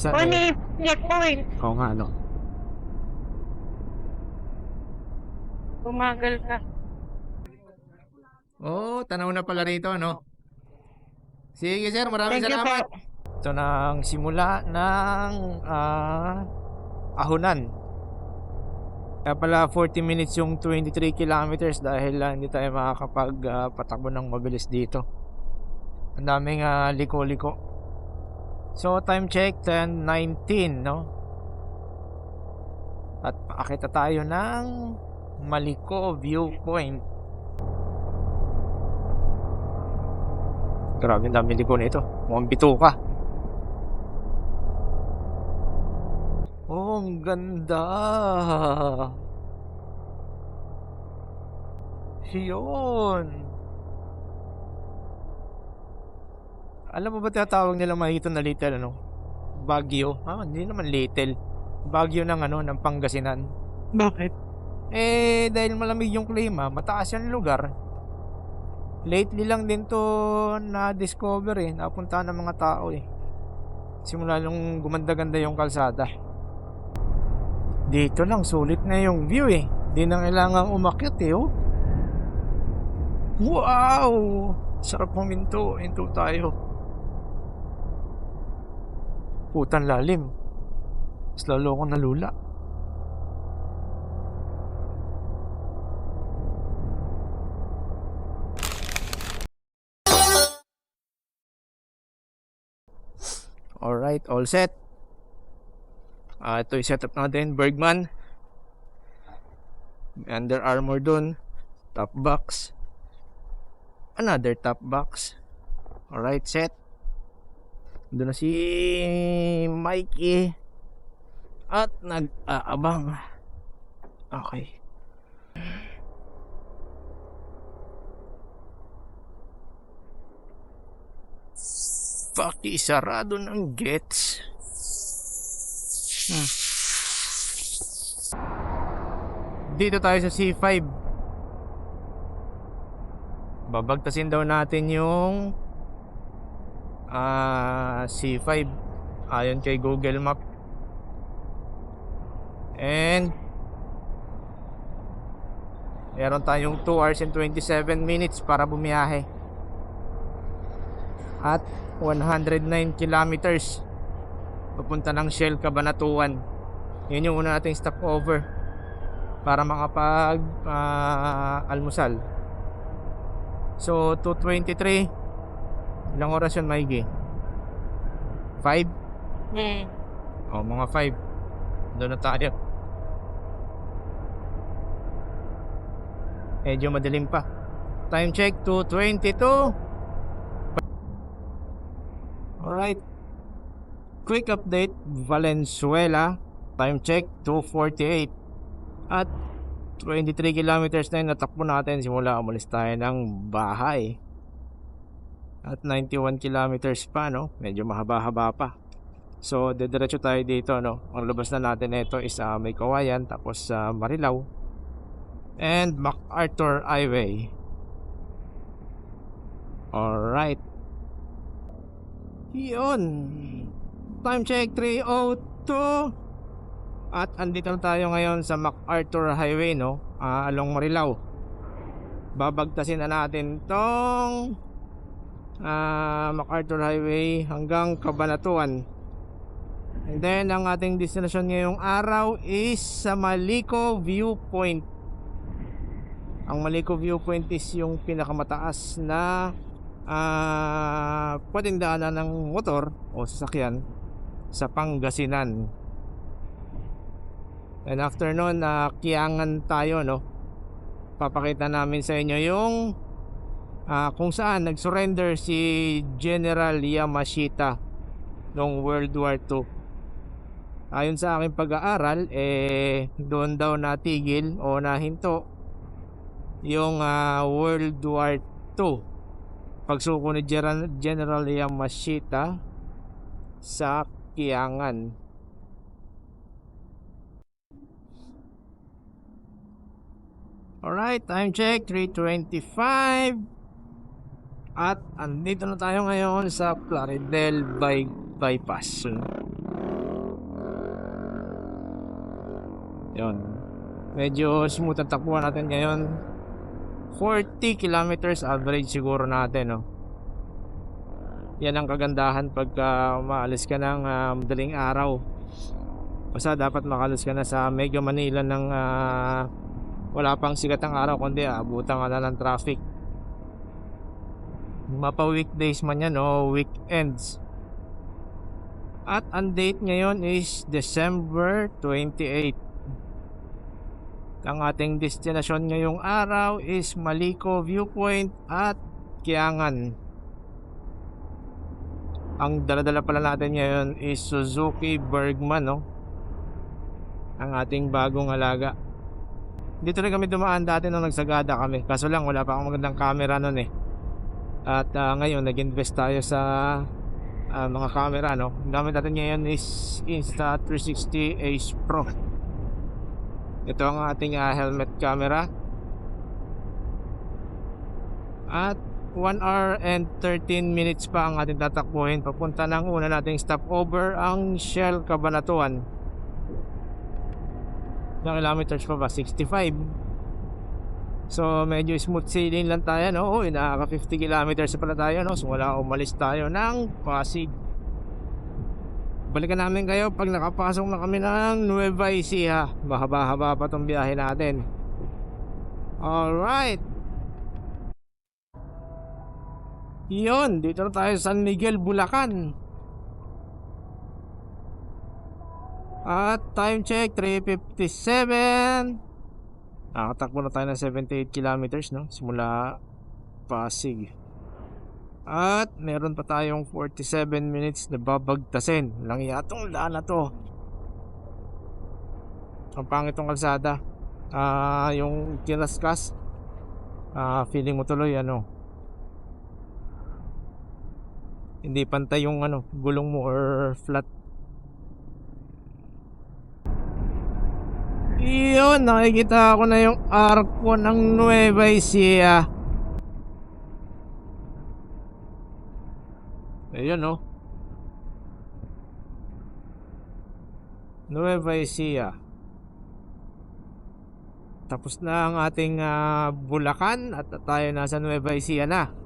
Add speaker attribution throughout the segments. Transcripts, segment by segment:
Speaker 1: Sa
Speaker 2: Ni checkpoint.
Speaker 1: Oo nga, no?
Speaker 2: Tumagal ka.
Speaker 1: Oo, tanaw na pala rito, no? Sige, sir. Maraming
Speaker 2: Thank you
Speaker 1: salamat.
Speaker 2: po.
Speaker 1: Ito na ang simula ng Ahunan. Kaya pala 40 minutes yung 23 kilometers dahil hindi tayo makakapag patakbo ng mabilis dito. Ang daming liko-liko. So time check 10:19, no? At paakita tayo ng Maliko Viewpoint. Grabe, ang dami liko nito. Mukhang bituka. Oh, ang ganda. Yun. Alam mo ba tinatawag nila makikita na little, ano? Baguio. Hindi naman little. Baguio ng ng Pangasinan.
Speaker 2: Bakit?
Speaker 1: Dahil malamig yung klima, mataas yung lugar. Lately lang din to na-discover napunta ng mga tao simula nung gumanda-ganda yung kalsada. Dito lang, sulit na yung view di na kailangang umakyat oh. Wow! Sarap huminto, hinto tayo. Putan lalim. Mas lalo akong nalula. Alright, all set. Ito yung setup natin, Bergman. Under Armour dun. Top box. Another top box. Alright, set. Doon na si Mikey. At nag-aabang. Okay. Pakisarado ng gets. Dito tayo sa C5. Babagtasin daw natin yung C5 ayon kay Google Map. And meron tayong 2 hours and 27 minutes para bumiyahe. At 109 kilometers papunta ng Shell Cabanatuan. Yun yung una nating stopover para makapag almusal. So 2:23. Ilang oras yun, Mikey? 5? Mga 5. Doon na tayo. Medyo madilim pa. Time check 2:22. Alright. Quick update, Valenzuela. Time check 2:48. At 23 kilometers na yung natakbo natin simula umalis tayo ng bahay. At 91 kilometers pa, no? Medyo mahaba-haba pa. So, dediretso tayo dito, no? Ang labas na natin ito is may Kawayan, tapos Marilao and MacArthur Highway. Alright. Yun. Time check 3:02. At andito na tayo ngayon sa MacArthur Highway, no? Along Marilao. Babagtasin na natin tong MacArthur Highway hanggang Cabanatuan. And then ang ating destination ngayong araw is sa Maliko Viewpoint. Ang Maliko Viewpoint is yung pinakamataas na pwedeng daanan ng motor o sasakyan sa Pangasinan. And after nun, Kiangan tayo, no? Papakita namin sa inyo yung kung saan nag-surrender si General Yamashita noong World War II. Ayon sa aking pag-aaral, doon daw natigil o nahinto yung World War II. Pagsuko ni General Yamashita sa Kiangan. Alright, time check 3:25. At andito na tayo ngayon sa Plaridel Bypass. Yun. Medyo smooth ang takbuhan natin ngayon. 40 kilometers average siguro natin, no? Yan ang kagandahan pagka maalis ka ng madaling araw. Basta dapat makalis ka na sa Mega Manila ng wala pang sikat ang araw, kundi abutan ka na ng traffic. Mapa weekdays man yan o weekends. At ang date ngayon is December 28. Ang ating destinasyon ngayong araw is Maliko Viewpoint at Kiangan. Ang daladala pala natin ngayon is Suzuki Bergman, no? Ang ating bagong alaga. Dito rin kami dumaan dati nung nagsagada kami. Kaso lang wala pa akong magandang camera nun eh. At ngayon nag-invest tayo sa mga camera, no? Ang gamit natin ngayon is Insta360 Ace Pro. Ito ang ating helmet camera. At 1 hour and 13 minutes pa ang ating tatakbuhin papunta ng una nating stopover, ang Shell Cabanatuan. Ilang kilometers pa ba? 65. So medyo smooth sailing lang tayo, no? Oh, nakaka 50 kilometers pala tayo, no? So wala, umalis tayo ng Pasig. Balikan namin kayo pag nakapasok na kami ng Nueva Ecija. Mahaba-haba pa tong biyahe natin. Alright. Yun, dito na tayo sa San Miguel, Bulacan. At time check 3:57. Nakatakbo na tayo ng 78 kilometers, no? Simula Pasig. At meron pa tayong 47 minutes na babagtasin. Lang yatong daan na to. Ang pangit tong kalsada. Yung kinaskas, feeling mo tuloy hindi pantay yung gulong mo or flat. Yun, nakikita ko na yung arko ng Nueva Ecija. Ayun, no? Nueva Ecija. Tapos na ang ating Bulacan at tayo nasa Nueva Ecija na.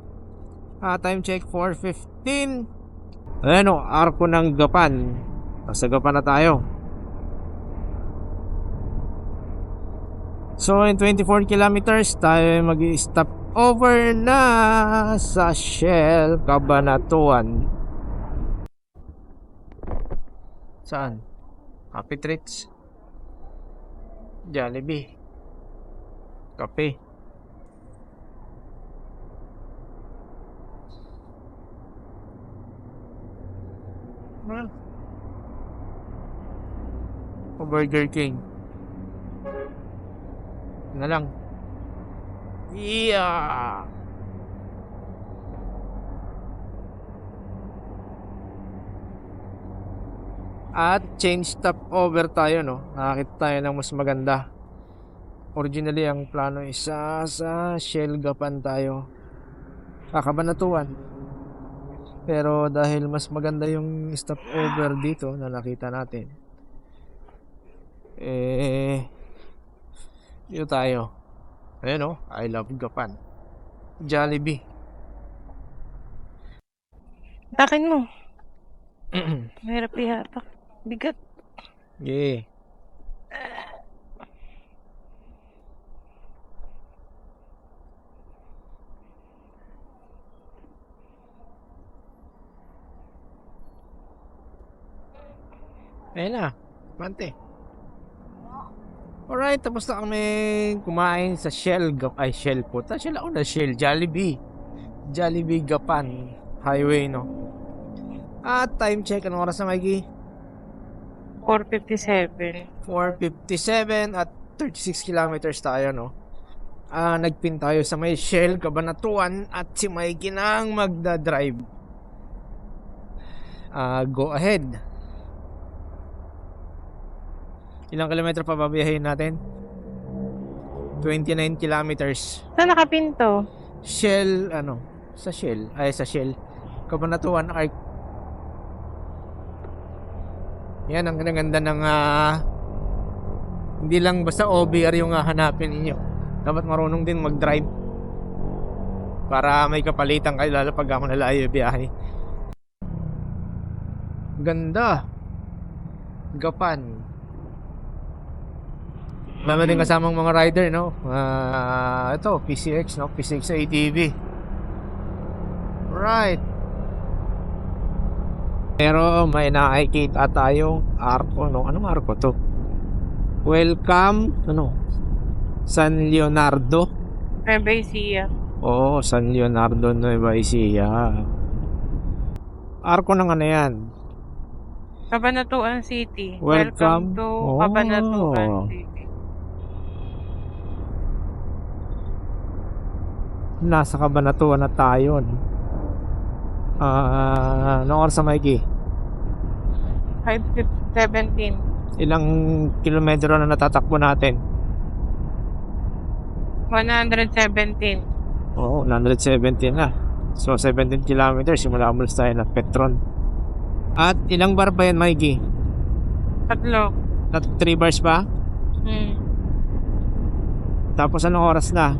Speaker 1: Time check 4:15. Ayan o, arko ng Gapan. Nasa Gapan na tayo. So in 24 kilometers tayo mag-stop over na sa Shell Cabanatuan. Saan? Happy Treats, Jollibee, kape. O Burger King na lang. Yeah. At change stop over tayo, no? Nakakita tayo ng mas maganda. Originally ang plano is sa Shell Gapan tayo, Cabanatuan. Pero dahil mas maganda yung stop over dito na nakita natin, dito tayo. Ayan, I love Gapan. Jollibee.
Speaker 2: Takin mo. Mahirap ihatak. Bigat.
Speaker 1: Yeah. Ayan na, pante. Alright, tapos na kami kumain sa Shell po. Shell ako na Shell, Jollibee. Jollibee Gapan Highway, no? At time check, anong oras na, Mikey?
Speaker 2: 4:57.
Speaker 1: 4:57 at 36 kilometers tayo, no? Nagpin tayo sa may Shell Cabanatuan at si Mikey nang magdadrive. Go ahead. Ilang kilometro pa babiyahin natin? 29 kilometers.
Speaker 2: Saan nakapinto?
Speaker 1: Shell, sa Shell. Sa Shell Cabanatuan Arc. Yan ang ganda ng Hindi lang basta OBR yung hahanapin ninyo. Dapat marunong din mag-drive. Para may kapalitan kayo lalo pag ako nalayo biyahe. Ganda. Gapan. Meron din kasamang mga rider, no? Ito, PCX, no? PCX ATV. Right. Pero may nakikita tayong arko, no? Anong arko to? Welcome, ano? San Leonardo.
Speaker 2: Nueva Ecija.
Speaker 1: Oo, San Leonardo, Nueva Ecija. Arko ng ano yan?
Speaker 2: Cabanatuan City.
Speaker 1: Welcome.
Speaker 2: To
Speaker 1: Oh.
Speaker 2: Cabanatuan City.
Speaker 1: Nasa Cabanatuan na tayo, no? Anong oras sa Mikey?
Speaker 2: 5:17.
Speaker 1: Ilang kilometro na natatakbo natin?
Speaker 2: 117.
Speaker 1: Oo, 117 na. So, 17 kilometers. Simula umalis tayo ng Petron. At ilang bar ba yan, Mikey?
Speaker 2: 3.
Speaker 1: 3 bars pa? Tapos anong oras na?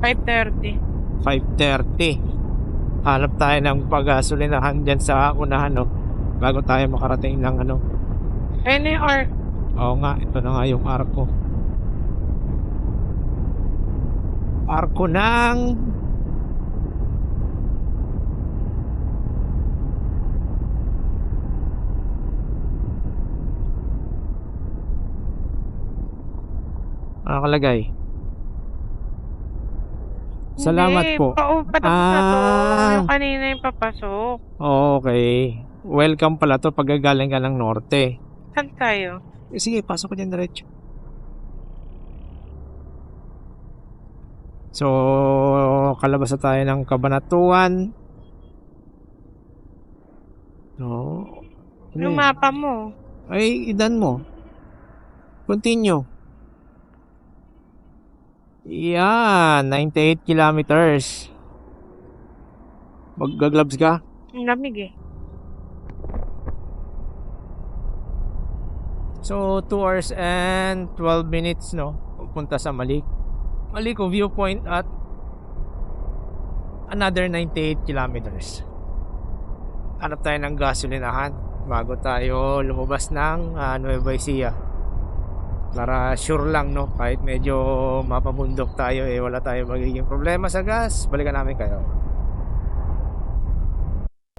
Speaker 2: 5:30.
Speaker 1: 5:30. Hanap tayo ng pag-gasolinahan dyan sa unahan, no? Bago tayo makarating ng ano.
Speaker 2: Ayun na yung arc.
Speaker 1: Oo nga, ito na nga yung arko. Arko ng nakakalagay. Salamat
Speaker 2: Hindi,
Speaker 1: po.
Speaker 2: patapos na to.
Speaker 1: Ah.
Speaker 2: Yung kanina yung papasok.
Speaker 1: Okay. Welcome pala to pag galing ka ng norte.
Speaker 2: Saan tayo?
Speaker 1: Sige, pasok ko dyan diretso. So, kalabas na tayo ng Cabanatuan. No.
Speaker 2: Yung mapa mo.
Speaker 1: Ay, idan mo. Continue. Yan, 98 kilometers. Mag-gloves ka?
Speaker 2: Ang lamig eh.
Speaker 1: So, 2 hours and 12 minutes, no? Pupunta sa Maliko viewpoint at another 98 kilometers. Hanap tayo ng gasolinahan bago tayo lumabas ng Nueva Ecija. Para sure lang, no? Kahit medyo mapabundok tayo, wala tayo magiging problema sa gas. Balikan namin kayo.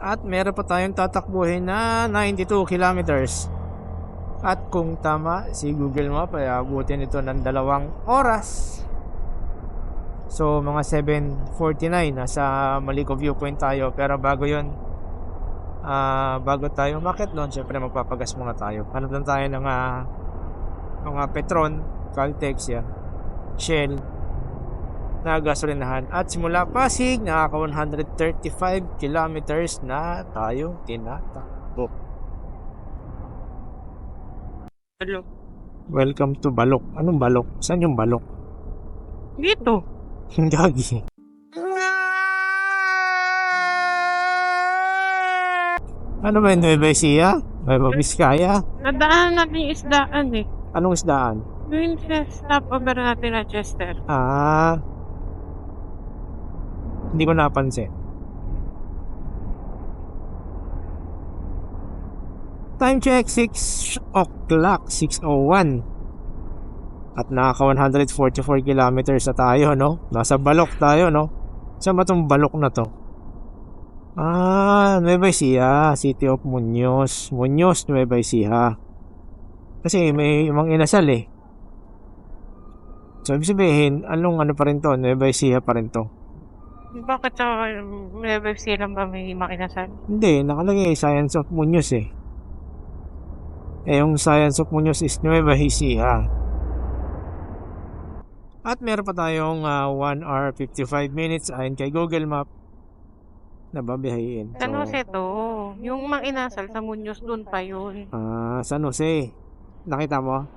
Speaker 1: At meron pa tayong tatakbuhin na 92 kilometers. At kung tama si Google Map ay abutin ito ng 2 oras. So mga 7:49 nasa Maliko viewpoint tayo. Pero bago yun, bago tayo umakyat doon, syempre magpapagas muna tayo. Hanap lang tayo ng mga Petron, Caltex yan, Shell na gasolinahan. At simula Pasig, nakaka 135 kilometers na tayo tinatakbo.
Speaker 2: Hello.
Speaker 1: Welcome to Balok. Anong Balok? Saan yung Balok?
Speaker 2: Dito.
Speaker 1: Gagi. Ano ba yung Nueva Ecija? Nueva Vizcaya?
Speaker 2: Nadaan natin yung isdaan eh.
Speaker 1: Anong isdaan?
Speaker 2: Yung stopover natin na Chester.
Speaker 1: Hindi ko napansin. Time check, 6 o'clock, 6:01. At nakaka 144 kilometers na tayo, no? Nasa Balok tayo, no? Saan ba itong Balok na to? Nueva Ecija, City of Muñoz. Muñoz, Nueva Ecija. Kasi may mga inasal eh. So, ibig sabihin, ano pa rin to? Nueva Ecija pa rin to.
Speaker 2: Bakit sa Nueva Ecija lang ba may makinasal?
Speaker 1: Hindi, nakalagay Science of Muñoz eh. Yung Science of Muñoz is Nueva Ecija. At meron pa tayong 1 hour 55 minutes ayon kay Google Map na babiyahin.
Speaker 2: San Jose to. Yung mga inasal sa Muñoz, doon pa yun.
Speaker 1: San Jose. Nakita mo?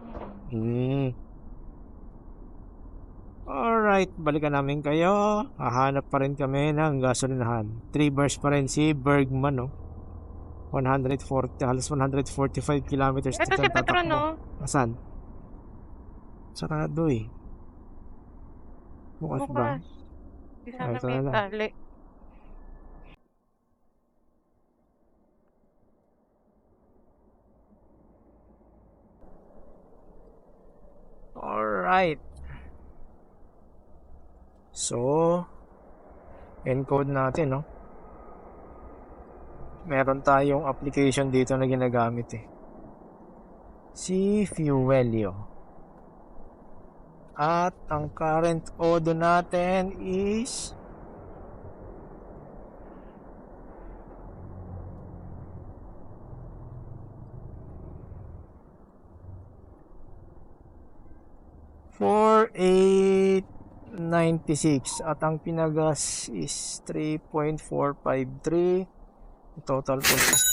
Speaker 1: Alright, balikan namin kayo. Hahanap pa rin kami ng gasolinahan. 3 bars pa rin si Bergman, no? 140, halos 145 kilometers.
Speaker 2: Ito si Petron, no?
Speaker 1: Asan? Sarado eh. Bukas ba?
Speaker 2: Bukas. Di
Speaker 1: Ay,
Speaker 2: sana
Speaker 1: ito
Speaker 2: may
Speaker 1: na lang.
Speaker 2: tali.
Speaker 1: Alright. So, encode natin, no? Meron tayong application dito na ginagamit eh. Si Fuelio. At ang current odo natin is $4,896 at ang pinagas is 3.453. Total cost is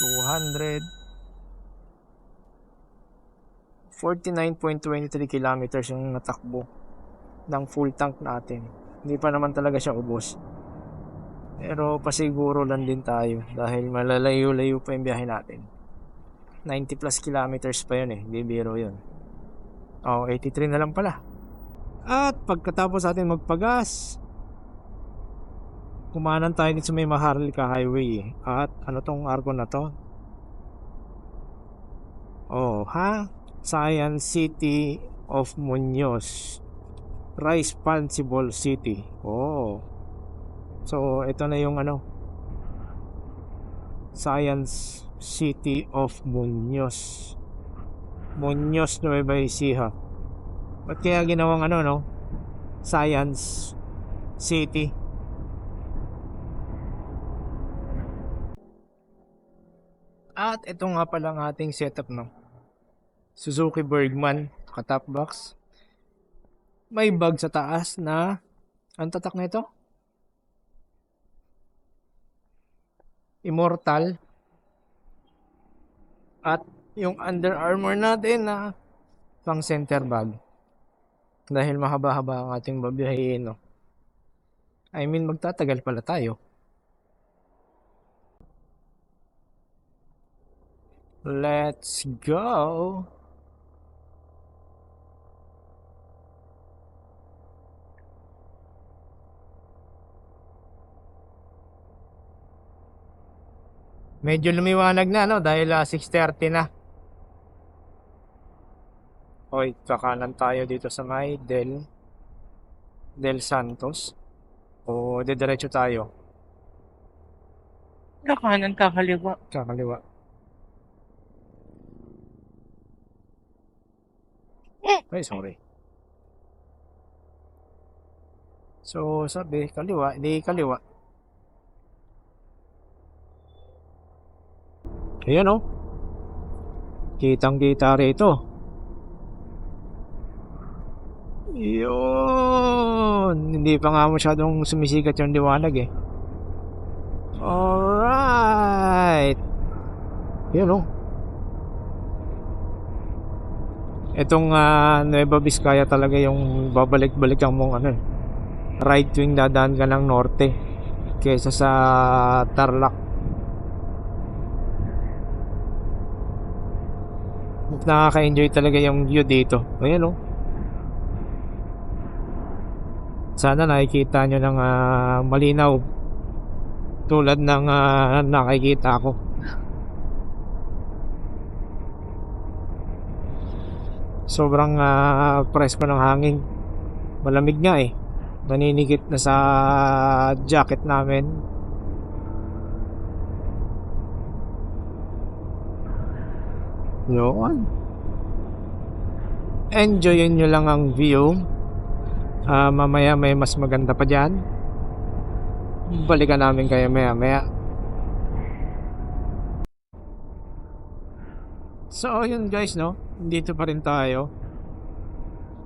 Speaker 1: 249.23 kilometers yung natakbo ng full tank natin. Hindi pa naman talaga siya ubos. Pero pasiguro lang din tayo dahil malalayo-layo pa yung biyahe natin. 90 plus kilometers pa yun eh. Hindi biro yun. 83 na lang pala. At pagkatapos natin magpagas, kumanan tayo dito sa may Maharlika Highway eh. At ano tong Argo na to? Science City of Muñoz, Responsible City. So ito na yung Science City of Muñoz, Nueva Ecija. Ba't kaya ginawang Science City? At ito nga pala ang ating setup, no? Suzuki Bergman, top box. May bag sa taas na, ang tatak na ito? Immortal. At yung Under Armour natin na pang center bag. Dahil mahaba-haba ang ating babiyahin, no? I mean, magtatagal pala tayo. Let's go! Medyo lumiwanag na, no? Dahil 6:30 na. Oy, kakanan tayo dito sa may Del Santos. O diretso tayo?
Speaker 2: Kakanan, kakaliwa.
Speaker 1: Kakaliwa. Ay, sorry. So, sabi, kaliwa, hindi kaliwa. Ayan, oh. Kitang-kita rito. Yun. Hindi pa nga masyadong sumisikat yung liwanag eh. Alright. Yun, oh. Itong Nueva Vizcaya talaga yung babalik-balik ang mong right tuwing dadaan ka ng norte kesa sa Tarlac. Nakaka-enjoy talaga yung view dito. Ayan, oh. Sana nakikita nyo ng malinaw tulad ng nakikita ko. Sobrang presko ng hangin. Malamig nga eh. Naninigit na sa jacket namin. Yun. Enjoyin nyo lang ang view. Mamaya may mas maganda pa dyan. Balikan namin kayo maya. So yun guys, no? Dito pa rin tayo.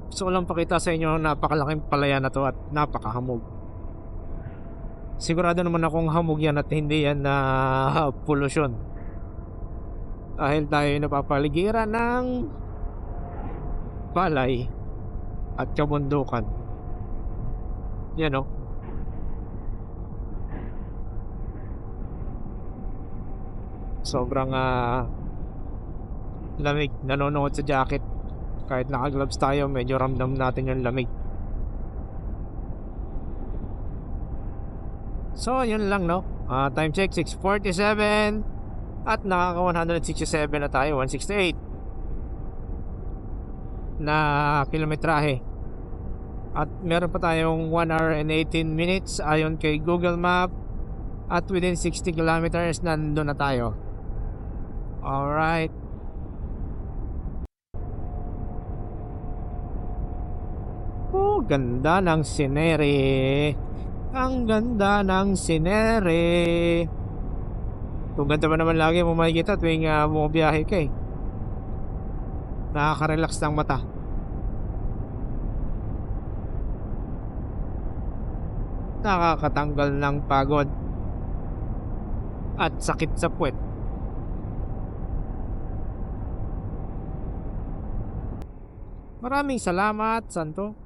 Speaker 1: Gusto ko lang pakita sa inyo napakalaking palaya na to at napakahamog. Sigurado naman akong hamog yan at hindi yan na pollution. Dahil tayo napapaligiran ng palay at kabundukan. Yan, no? Sobrang lamig, nanonood sa jacket. Kahit naka-gloves tayo, medyo ramdam natin yung lamig. So, yun lang, no? Time check, 6:47. At nakaka 167 na tayo, 168 na kilometrahe. At meron pa tayong 1 hour and 18 minutes ayon kay Google Map. At within 60 kilometers, nandun na tayo. Alright. Oh, ganda ng scenery. Ang ganda ng scenery. Kung ganda ba naman lagi mo makikita tuwing bumabiyahe ka eh. Nakaka-relax ng mata. Nakakatanggal ng pagod at sakit sa puwet. Maraming salamat, Santo.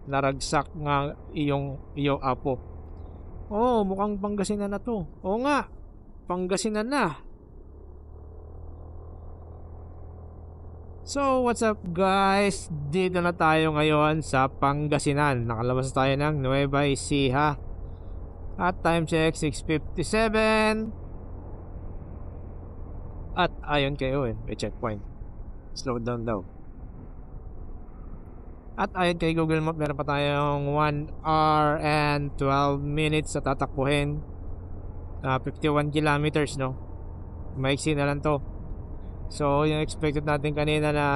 Speaker 1: Naragsak nga iyong apo. Oh, mukhang Pangasinan na to. Oo nga, Pangasinan na. So, what's up guys? Dito na tayo ngayon sa Pangasinan. Nakalabas tayo ng Nueva Ecija. At time check, 6:57. At ayon kay Owen, may checkpoint. Slow down daw. At ayon kay Google Map, meron pa tayong 1 hour and 12 minutes sa tatakbuhin. 51 kilometers, no? Maiksi na lang to. So, yung expected natin kanina na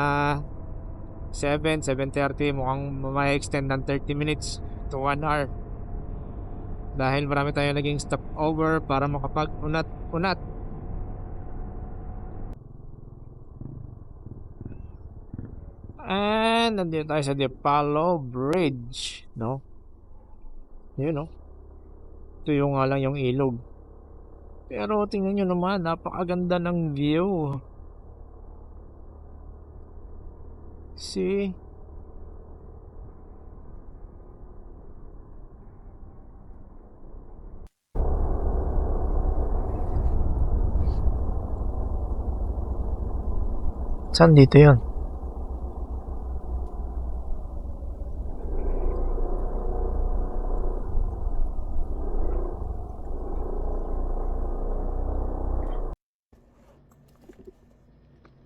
Speaker 1: 7:30, mukhang may extend ng 30 minutes to 1 hour. Dahil marami tayong naging stopover para makapag-unat-unat. And nandito tayo sa Dipalo Bridge, no? Yun, no? Ito yung nga lang yung ilog. Pero tingnan nyo naman, napakaganda ng view. See? Saan dito yun?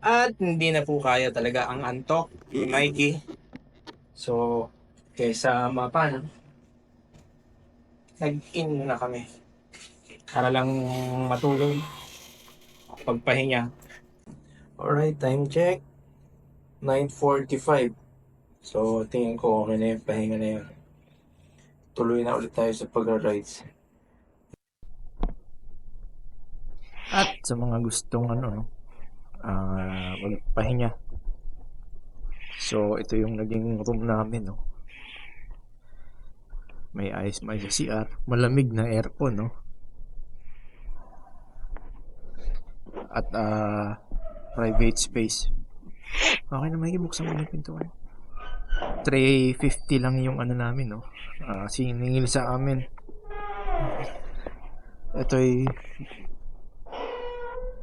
Speaker 1: At hindi na po kaya talaga ang antok ni Mikey. So, kaysa mapa, no? Nag-in na kami. Para lang matulog. Pagpahinga. Alright, time check. 9:45. So, tingin ko okay na yung pahinga na yun. Tuloy na ulit tayo sa pag-rides. At sa mga gustong magpahinga. So, ito yung naging room namin, no? May ice, may CR. Malamig na aircon, no? At, private space. Okay na, may ibuksan mo yung pintuan. 350 lang yung namin, no? Siningil sa amin. Ito'y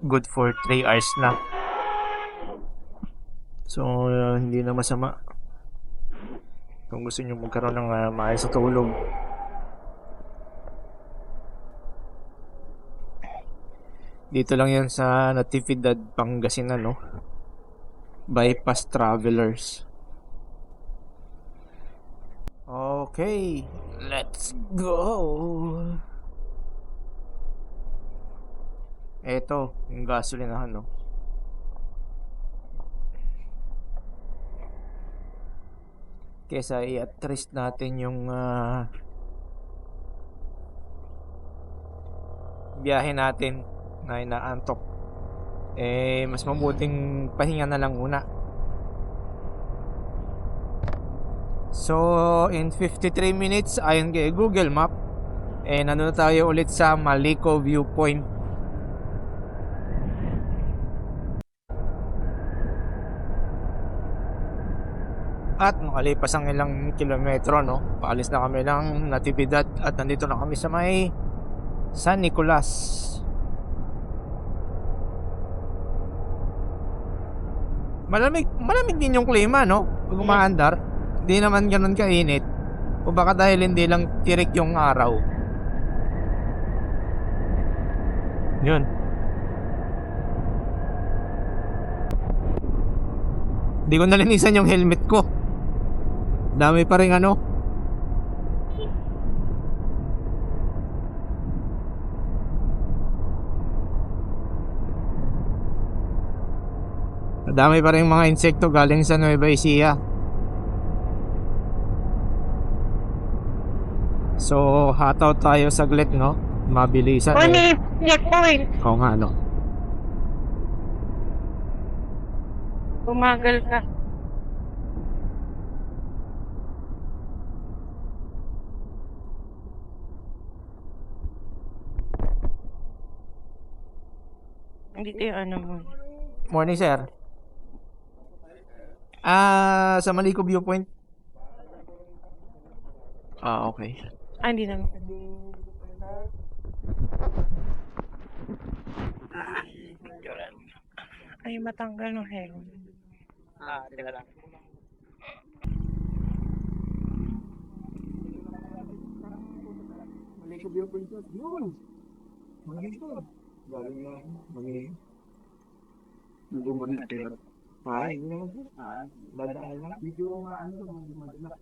Speaker 1: good for 3 hours na. So, hindi na masama. Kung gusto nyo magkaroon ng maayos sa tulog. Dito lang yan sa Natividad, Pangasinan, no? Bypass Travelers. Okay, let's go. Eto, yung gasolinahan, no? Kesa i-attract natin yung biyahe natin na inaantok, mas mabuting pahinga na lang muna. So, in 53 minutes, ayon kay Google Map, nandun na tayo ulit sa Malico Viewpoint. At nakalipas ang ilang kilometro, no? Paalis na kami ng Natividad at nandito na kami sa may San Nicolas. Malamig din yung klima, no? Pag umaandar, hindi naman ganun kainit. O baka dahil hindi lang tirik yung araw. Yun. Hindi ko nalinisan yung helmet ko. Dami pa rin ano. Dami pa rin mga insekto galing sa Nueva Ecija. So, hataw tayo saglit, no? Mabilisan.
Speaker 2: Ano yung checkpoint?
Speaker 1: Oo nga, no?
Speaker 2: Bumagal ka. Dito yung ano mo.
Speaker 1: Morning, sir. Sa Maliko Viewpoint. Okay.
Speaker 2: Hindi naman. Ay, matanggal ng helmet.
Speaker 1: Teka lang. Maliko Viewpoint. Yun! Maliko. Galing na. Maliko. Nagumon na tira. Ay, dadaan lang. Video nga ano, madala.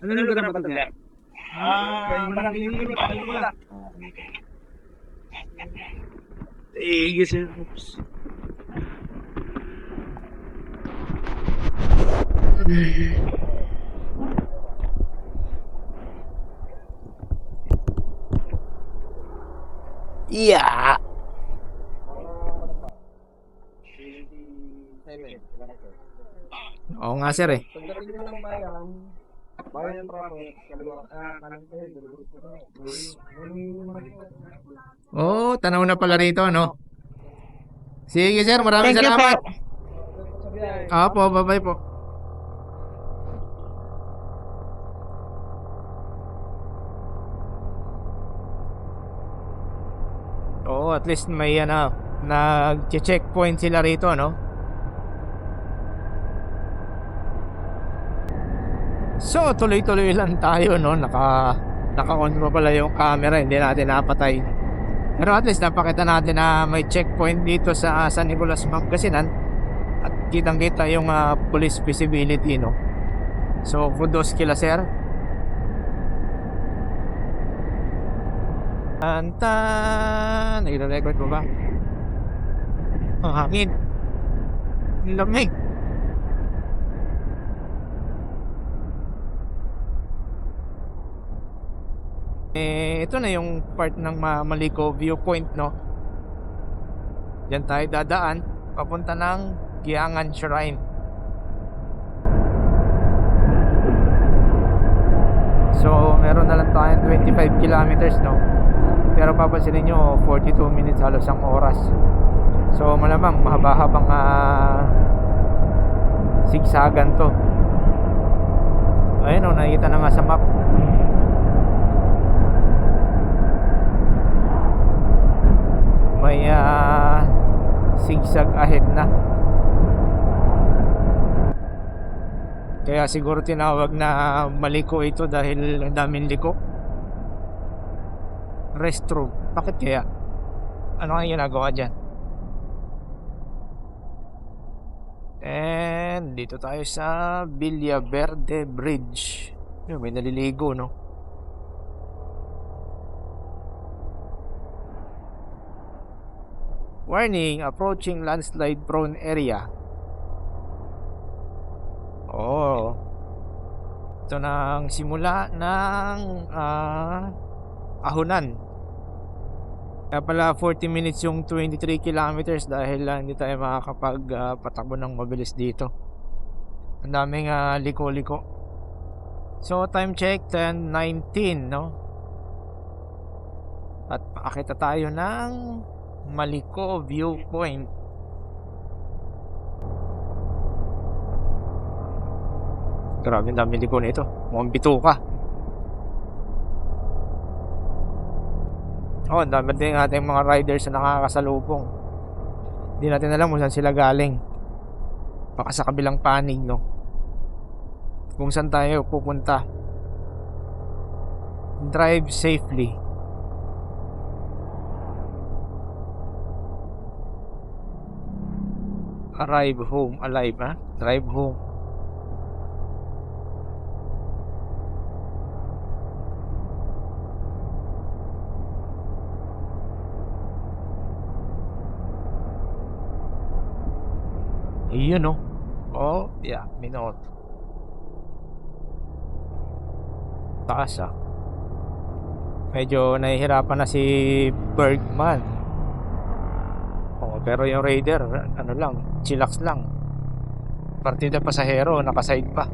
Speaker 1: Ano lugar na ba ito? Malaking lugar, paano ko lang? Sige, sir. Yeah. Oo nga, sir eh.
Speaker 3: Pagdating mo ng bayan ng traffic, kanan kayo,
Speaker 1: Oo, tanaw na pala rito, no? Sige, sir. Maraming
Speaker 2: Thank you,
Speaker 1: salamat.
Speaker 2: sir.
Speaker 1: Opo, bye-bye po. Oo, at least may nag-checkpoint sila rito, no? So, tuloy-tuloy lang tayo, no? Naka-on pa pala yung camera, hindi natin napatay. Pero at least napakita natin na may checkpoint dito sa San Nicolas Pangasinan at kitang-kita yung police visibility, no? So, kudos kila sir. Tantan, nagre-record mo ba? Ang hangin. Ang lamig. Ito na yung part ng Maliko Viewpoint, no? Diyan tayo dadaan papunta ng Giangan Shrine. So, meron na lang tayong 25 kilometers, no? Pero papansinin nyo, 42 minutes, halos ang oras. So, malamang mahaba-habang sigsagan to. Ayun, nakikita na nga sa map. May zigzag ahead na. Kaya siguro tinawag na Maliko ito dahil ang daming liko. Restroom. Bakit kaya? Ano kaya ginagawa dyan? And dito tayo sa Villaverde Bridge. Yun, may naliligo, no? Warning, approaching landslide prone area. Oh. Ito na ang simula ng ahunan. Kaya pala 40 minutes yung 23 kilometers dahil hindi tayo makakapag patakbo ng mabilis dito. Ang daming liko-liko. So time check 10:19, no? At paakita tayo ng Maliko Viewpoint. Grabe, ang dami liko nito. Mukhang bituka. Oh, ang dami din ating mga riders na nakakasalubong. Hindi natin alam kung saan sila galing. Baka sa kabilang panig, no? Kung saan tayo pupunta. Drive safely. Arrive home alive, ha? Drive home. Iyon, no? Oh, yeah, minot. Taas, ah. Medyo nahihirapan na si Bergman. Oh, pero yung Raider, ano lang, chillax lang. Partida pasahero, nakaside pa.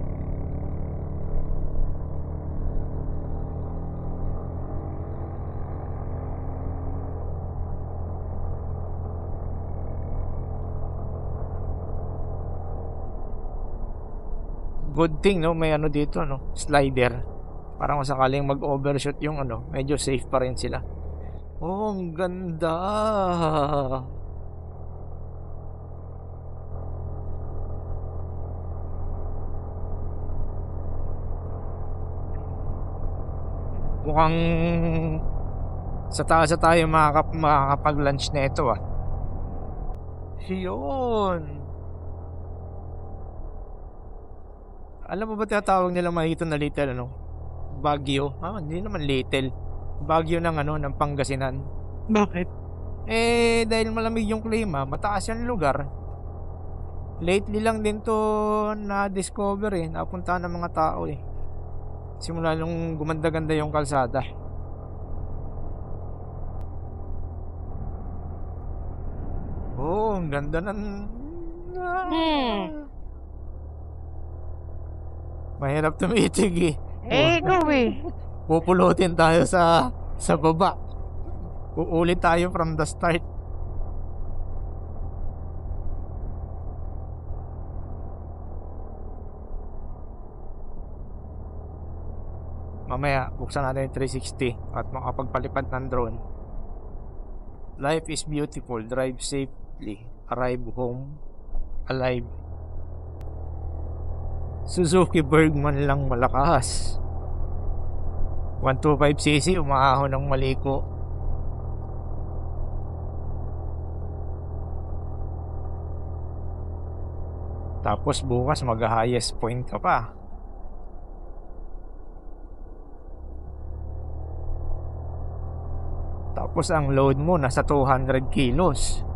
Speaker 1: Good thing, no, may ano dito, no, slider. Parang kung sakaling mag-overshoot yung ano, medyo safe pa rin sila. Oh, ang ganda. Mukhang sa taas na tayo makakapag-lunch na ito, ah. Yun. Alam mo ba tinatawag nila mahito na little, ano? Baguio. Ah, hindi naman little. Baguio ng ano, ng Pangasinan.
Speaker 2: Bakit?
Speaker 1: Eh, dahil malamig yung klima, mataas yung lugar. Lately lang din to na-discover eh. Napunta ng mga tao eh. Simula nung gumanda-ganda yung kalsada. Oh, ang ganda ng... Mahirap tumitig eh.
Speaker 2: Go eh.
Speaker 1: Pupulutin tayo sa baba. Uulit tayo from the start. Mamaya buksan natin yung 360 at makapagpalipad ng drone. Life is beautiful. Drive safely. Arrive home alive. Suzuki Bergman lang malakas. 125cc umaahon ng Maliko. Tapos bukas mag-highest point ka pa. Tapos ang load mo nasa 200 kilos.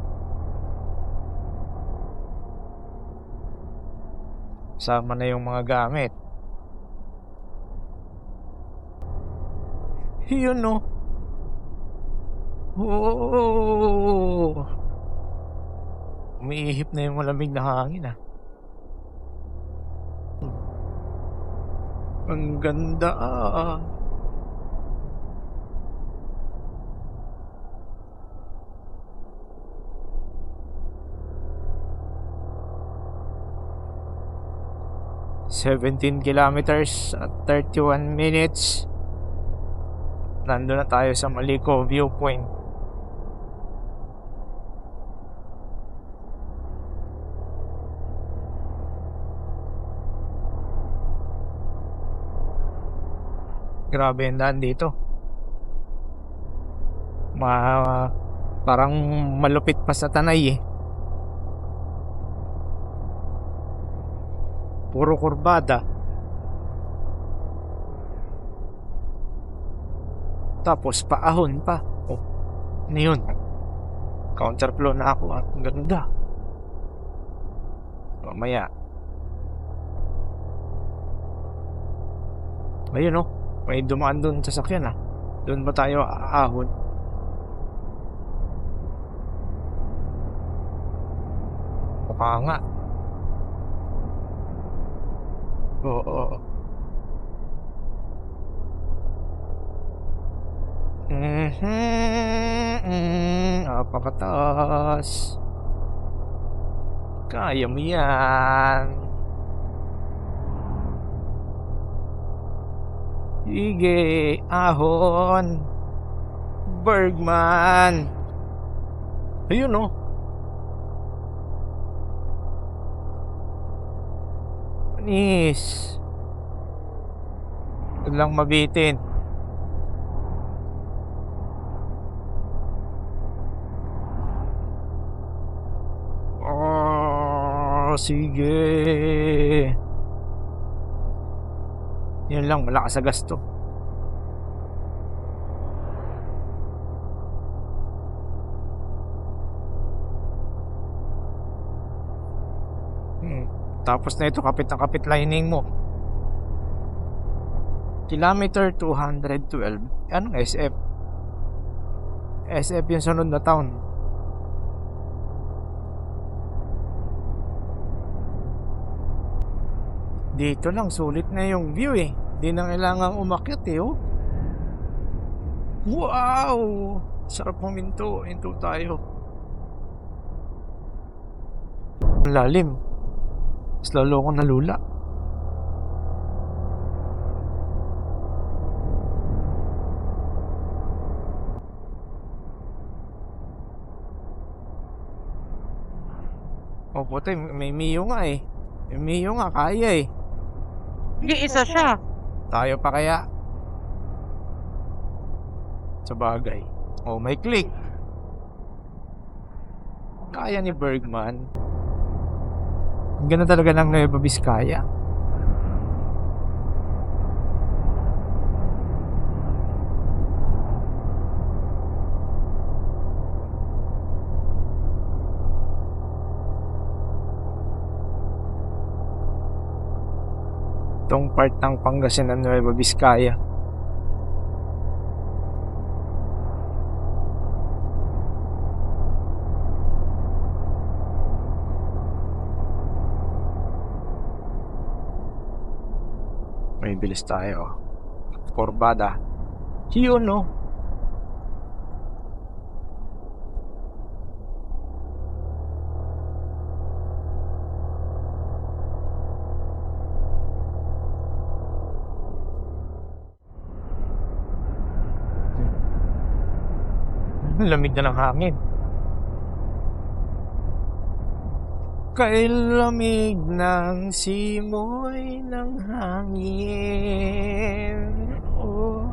Speaker 1: Sama na yung mga gamit. Yun, no? Oh, umiihip na yung malamig na hangin, ah. Ang ganda, ah. ...17 kilometers at 31 minutes. Nandun na tayo sa Maliko Viewpoint. Grabe yung daan dito. Parang malupit pa sa Tanay eh. Puro kurbada. Tapos paahon pa. Oh, ano yun? Counterflow na ako. Ang ganda. Mamaya. Ayun, oh. May dumaan dun sa sakyan, ah. Doon ba tayo aahon? Mukha nga. Oo. Apakataas. Kaya mo yan. Sige, ahon. Bergman. Ayun oh. Panis. Huwag lang mabitin. Oh, sige. Yun lang, malakas sa gasto. Tapos na ito, kapit na kapit lining mo. Kilometer 212. Anong SF? SF yung sunod na town. Dito lang, sulit na yung view eh. Di na kailangan umakyat eh oh. Wow! Sarap huminto. Hinto tayo. Ang lalim. Mas lalo akong nalula. Oh, puti, may Mio nga eh. May Mio nga, kaya eh.
Speaker 2: Hindi, isa siya.
Speaker 1: Tayo pa kaya? Sa bagay. Oh, may click. Kaya ni Bergman. Ang ganda talaga ng Nueva Vizcaya. Itong part ng Pangasinan Nueva Vizcaya. May bilis tayo. Corbada. Yun no. Lamig na ng hangin. Kay lamig ng simoy ng hangin. Oh.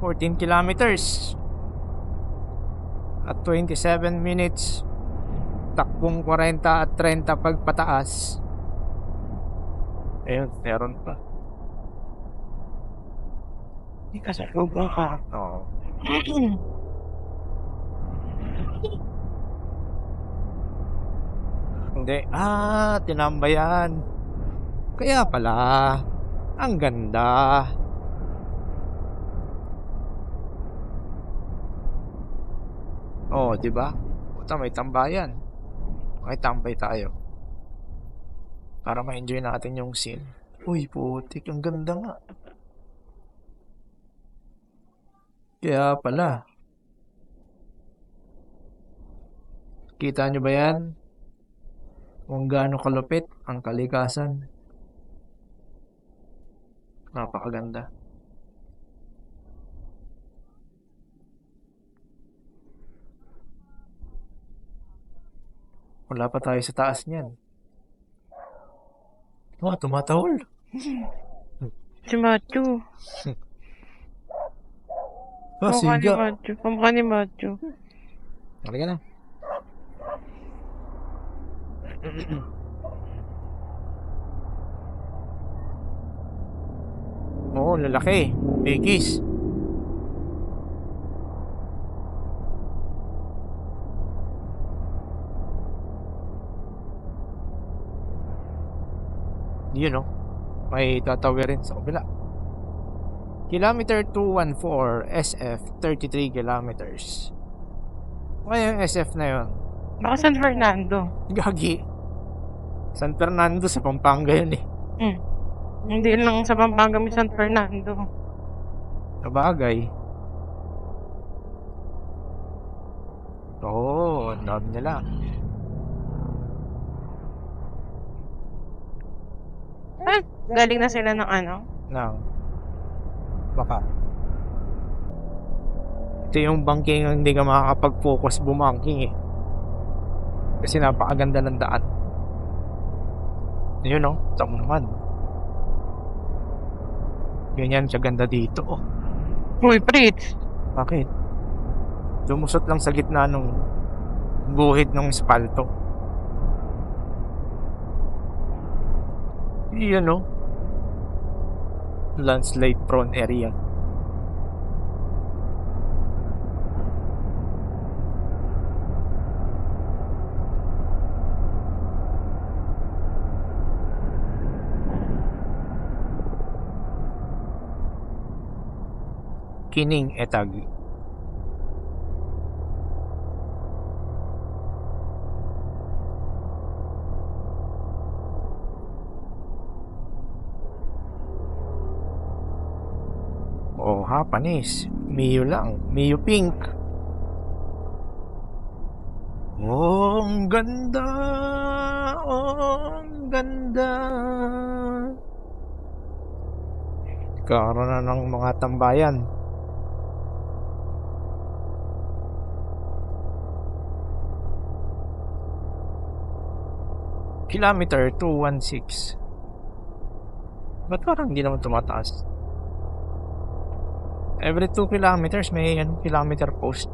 Speaker 1: "14 kilometers at 27 minutes. Takbong 40 at 30 pagpataas." Ayun, meron pa.
Speaker 2: Hindi ka sa lugar ka.
Speaker 1: Oo. Hindi. Tinambayan. Kaya pala. Ang ganda. Oh, di ba? Puta, may tambayan. May tambay tayo. Para ma-enjoy natin yung scene. Uy, putik. Ang ganda nga. Kaya pala. Kita nyo ba yan? Kung gaano kalupit ang kalikasan. Napakaganda. Wala pa tayo sa taas niyan. Tumatahol.
Speaker 2: Si Matthew. Kamukha ni
Speaker 1: Siga.
Speaker 2: Matthew. Kamukha ni Matthew.
Speaker 1: Halika na. Oo, lalaki. Bigis. Yun, no? May tatawirin sa kabila. Kilometer 214, SF, 33 kilometers. Ngayon, SF na yun.
Speaker 2: Baka San Fernando.
Speaker 1: Gagi. San Fernando sa Pampanga yun eh.
Speaker 2: Hmm. Hindi lang sa Pampanga, may San Fernando.
Speaker 1: Sabagay. Oo, ang dami nila.
Speaker 2: Ay, galing na sila ng ano?
Speaker 1: Nang, baka. Ito yung banking na hindi ka makakapag-focus bumangking eh. Kasi napakaganda ng daan. Yun oh, tama naman. Ganyan siya ganda dito. Oh,
Speaker 2: Uy, Pritz.
Speaker 1: bakit? Lumusot lang sa gitna ng guhit ng espalto. Yun oh. Landslide prone area. Kining etag. Oh, ha, panis. Miyo lang. Miyo pink. Oh, ang ganda. Oh, ang ganda. Karoon na ng mga tambayan. Kilometer 216. Ba't parang hindi naman tumataas? Every 2 kilometers may kilometer post.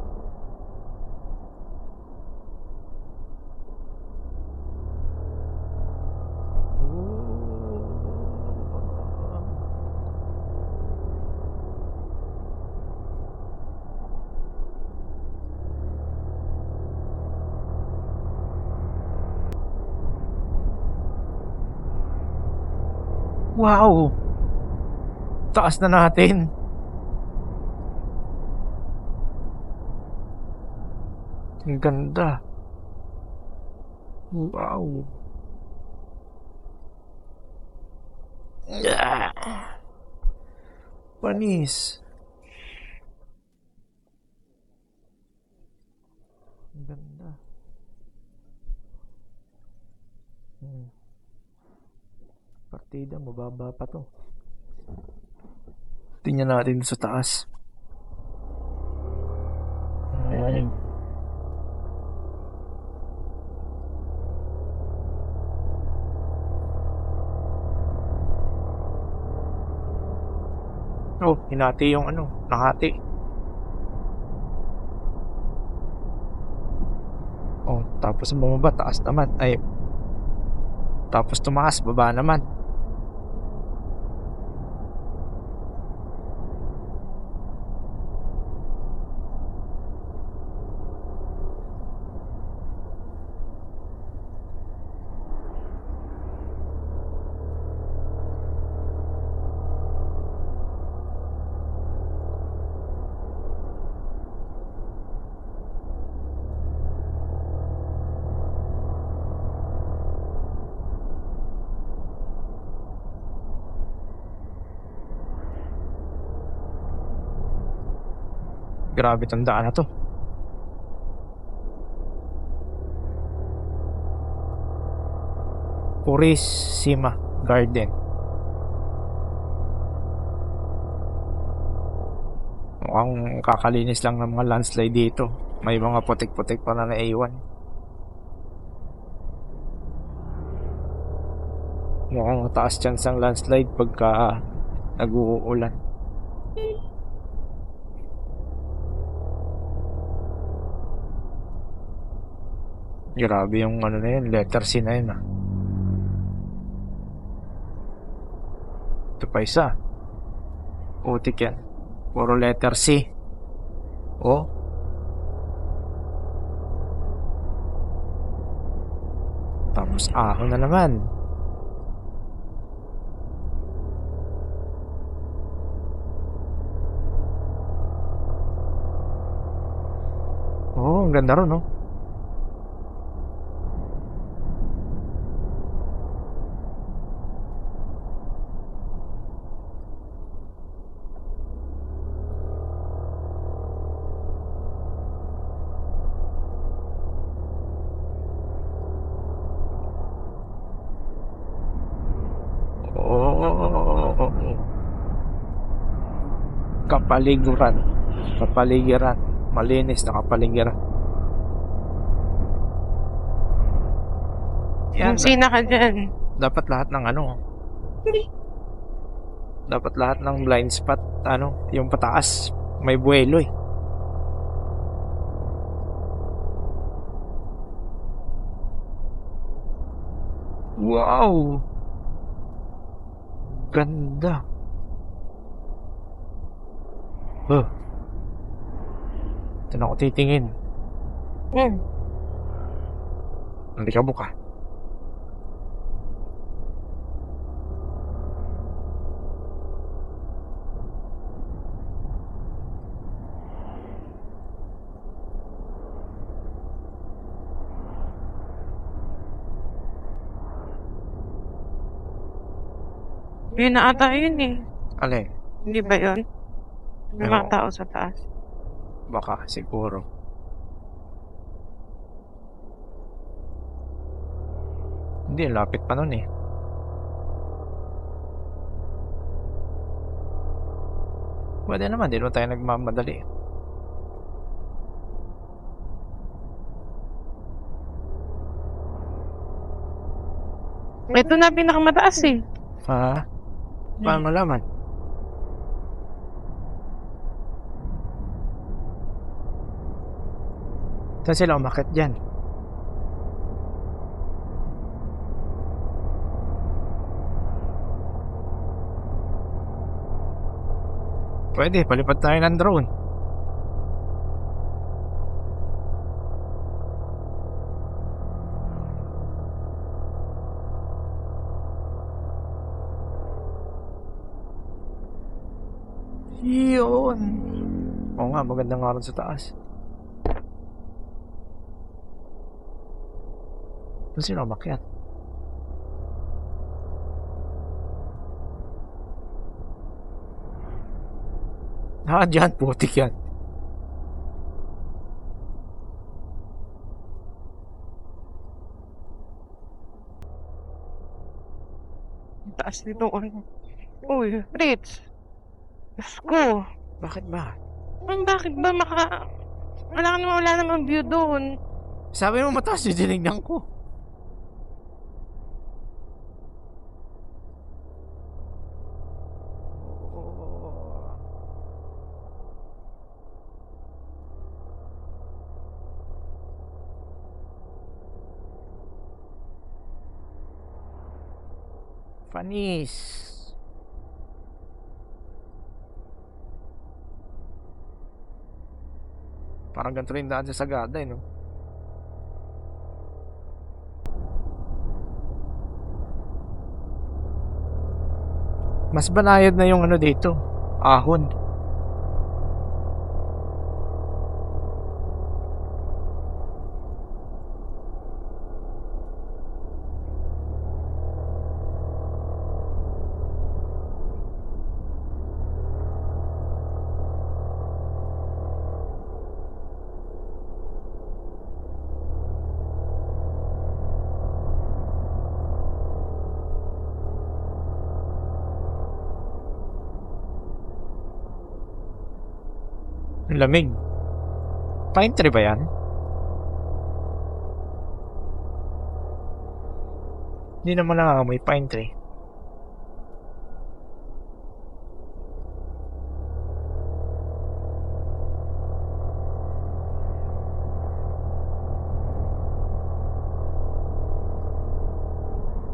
Speaker 1: Wow! Taas na natin. Ang ganda. Wow. Panis. Ang ganda. Partida, mababa pa to. Tingnan natin sa taas. Ayan. Oh, hinati yung nahati. Oh, tapos bumaba, taas naman. Ay, tapos tumaas, baba naman. Grabe tandaan na to. Purissima Garden. Mukhang kakalinis lang ng mga landslide dito. May mga putik-putik pa na naiwan. Mukhang mataas chance ang landslide pagka nag-uulan. Grabe yung na yun, letter C na yun ah. Ito pa isa. Putik yan. Puro letter C. Oh. Tapos ahon na naman. Oh, ang ganda ron, no? Oo. Kapaligiran. Kapaligiran. Malinis na kapaligiran. Yan.
Speaker 2: Sina ka dyan.
Speaker 1: Dapat lahat ng ano. Dapat lahat ng blind spot, ano, yung pataas. May buwelo eh. Wow! Ganda. Huh. Ito na ako titingin.
Speaker 2: Hmm.
Speaker 1: Hindi ka buka.
Speaker 2: Yun na ata yun eh.
Speaker 1: Alin?
Speaker 2: Hindi ba yun? May
Speaker 1: Oo.
Speaker 2: mga tao sa taas.
Speaker 1: Baka, siguro. Hindi, lapit pa nun eh. Pwede naman, di naman tayo nagmamadali.
Speaker 2: Ito na pinakamataas eh.
Speaker 1: Ha? Paano malaman? Saan sila umakit dyan? Pwede, palipad tayo ng drone. Yun. Oo nga, magandang araw sa taas. Saan sila umakyat? Dyan, putik yan.
Speaker 2: Taas nito. Uy, Fritz. Diyos ko.
Speaker 1: Bakit ba?
Speaker 2: Bakit ba wala namang view doon.
Speaker 1: Sabi mo mataas yung tinignan ko. Panis. Parang ganito rin daan sa Sagada eh, no? Mas banayad na yung ano dito, ahon. Ang lamig. Pine tree ba yan? Hindi naman nangangamoy pine tree.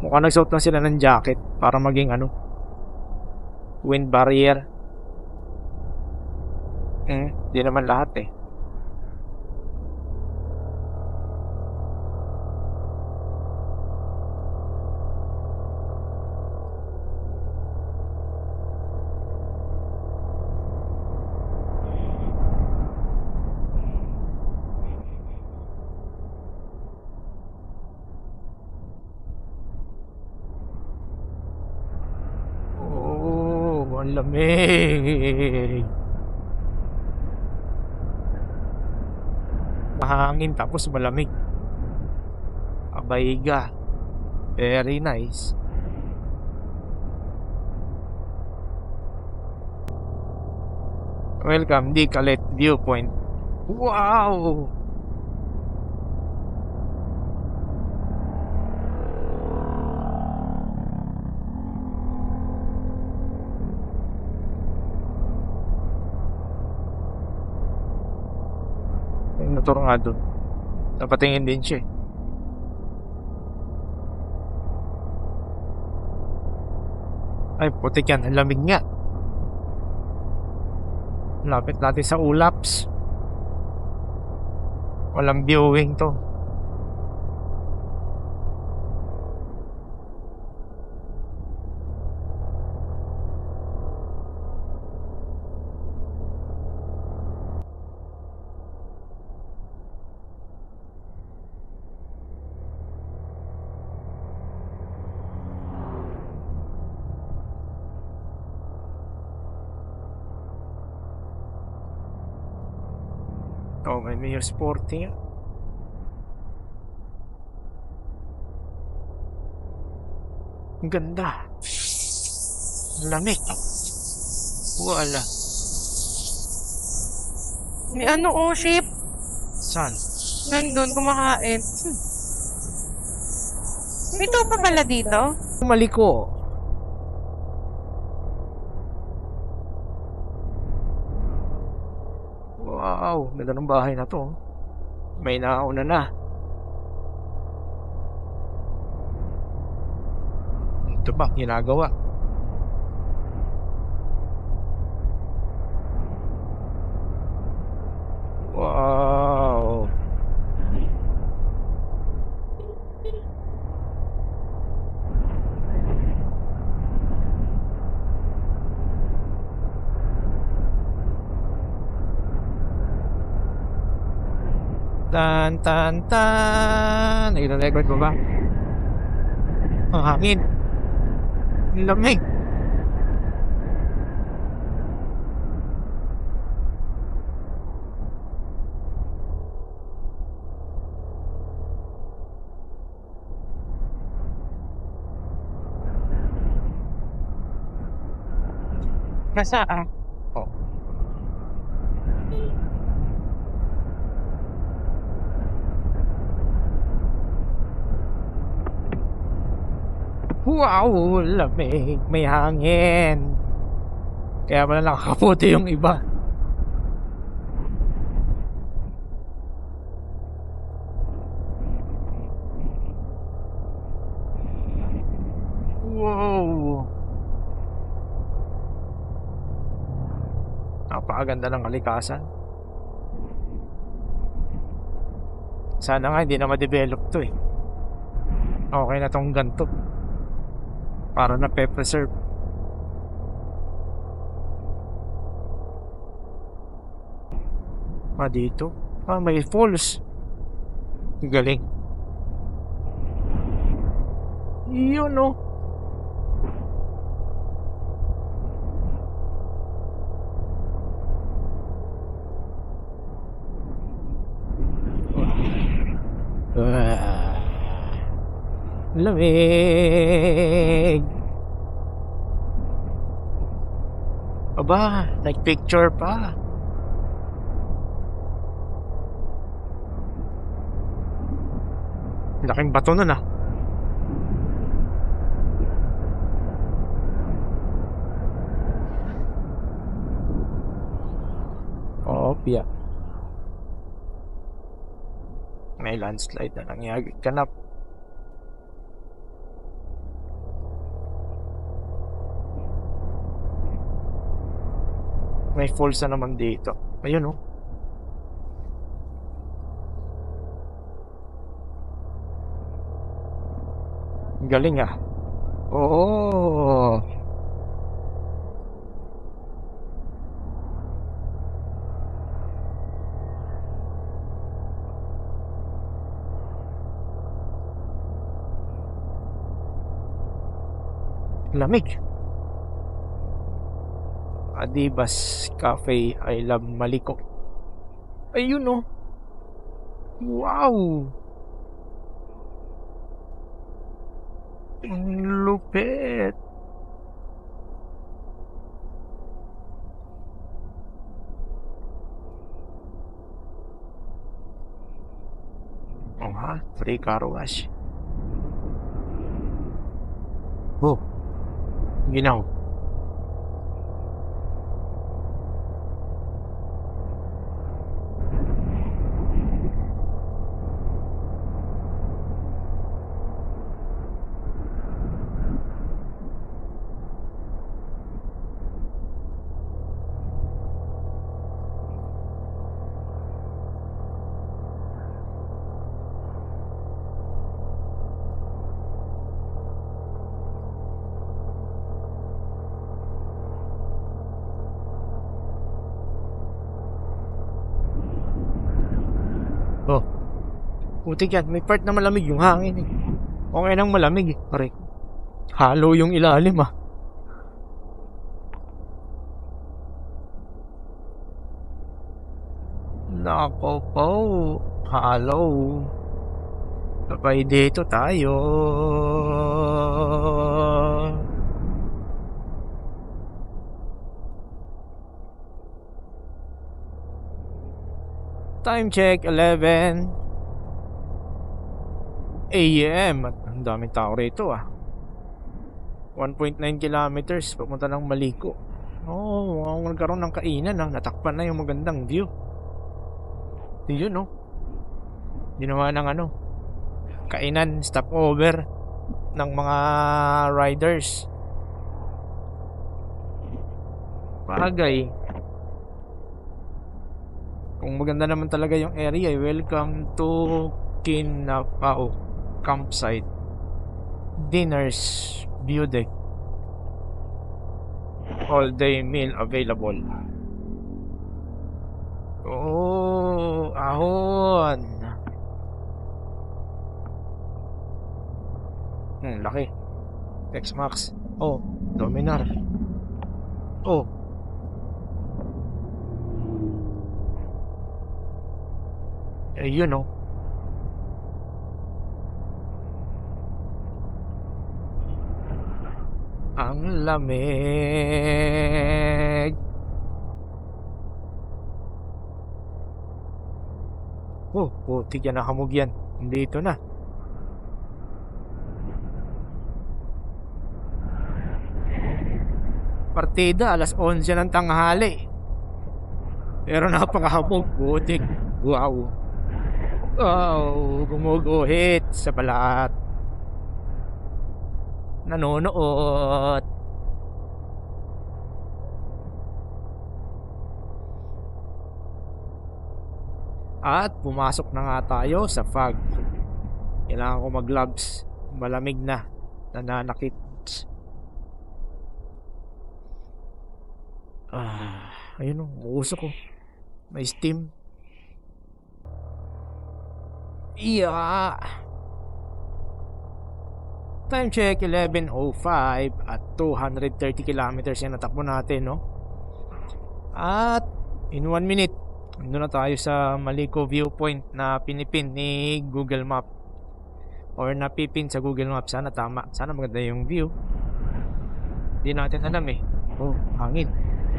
Speaker 1: Mukhang nagsuot na sila ng jacket para maging ano, wind barrier. Di naman lahat eh. Oh, ang lamig. Mahangin tapos malamig. Abayga. Very nice. Welcome, Di Calet Viewpoint. Wow! Yung motor nga doon. Napatingin din siya eh. Ay, putik yan. Ang lamig nga. Lapit natin sa Ulaps. Walang viewing to. Oh, may Mayor Sporting. Ang ganda. Ang lamig. Wala.
Speaker 2: May ship.
Speaker 1: Saan?
Speaker 2: Nandun, kumakain. May pa pala dito?
Speaker 1: Maliko. Wow, ganda ng bahay na to. May nauna na. Ito ba, ginagawa. Wow. Tan tan tan. Nagre-record mo ba? Ang hangin. Ang lamig.
Speaker 2: Basa
Speaker 1: Oh. Wow, lamig. May hangin. Kaya pala nakakaputi yung iba. Wow. Napakaganda ng kalikasan. Sana nga hindi na ma-develop to eh. Okay na tong ganito. Para na pe-preserve. Dito. May falls. Galing. Yun oh. Lamig. Aba, nag-picture pa. Laking bato nun ah. Opya. May landslide na nangyari. Ganap. May falls na naman dito. Ayun oh. Galing ah. Oo. Lamig. Adibas Cafe I Love Maliko. Ayun oh. Wow. Ang lupit. free car wash. Oh, ginaw. Oh, putik yan. May part na malamig yung hangin eh. Okay nang malamig eh. Pare, halo yung ilalim ah. Nako po, halo. Sabay dito tayo. Time check, 11 AM. At ang daming tao rito ah. 1.9 kilometers papunta ng Maliko. Oh, magkaroon ng kainan ah. Natakpan na yung magandang view. Yun no. Ginawa ng kainan, stopover ng mga riders. Bagay. Kung maganda naman talaga yung area, welcome to Kinapao Campsite. Dinners View Deck. All day meal available. Oh, ahon. Laki. X-Max. Oh, Dominar. Oh. Ayun oh. Ang lamig. Oh, putik yan, nakamog yan. Dito na. Partida, alas 11 ng tanghali. Pero napakahamog, putik. Wow. Wow, gumuguhit sa balat. Nanonood. At pumasok na nga tayo sa fog. Kailangan ko mag-gloves. Malamig na. Nananakit. Ayun o, uusok ko. May steam. Yeah. Time check, 11:05 at 230 kilometers yan natakbo natin, no? At in 1 minute, doon na tayo sa Maliko viewpoint na pinipin ni Google Map or napipin sa Google Map. Sana tama, sana maganda yung view. Hindi natin alam eh. Oh, hangin.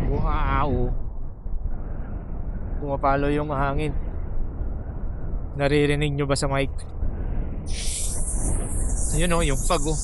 Speaker 1: Wow. Pumapalo yung hangin. Naririnig nyo ba sa mic? Ayun o, yung fog oh.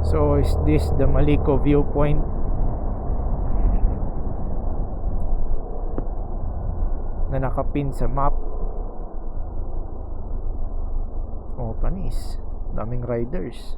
Speaker 1: So is this the Maliko viewpoint? Na nakapin sa map. Oh, panis. Daming riders.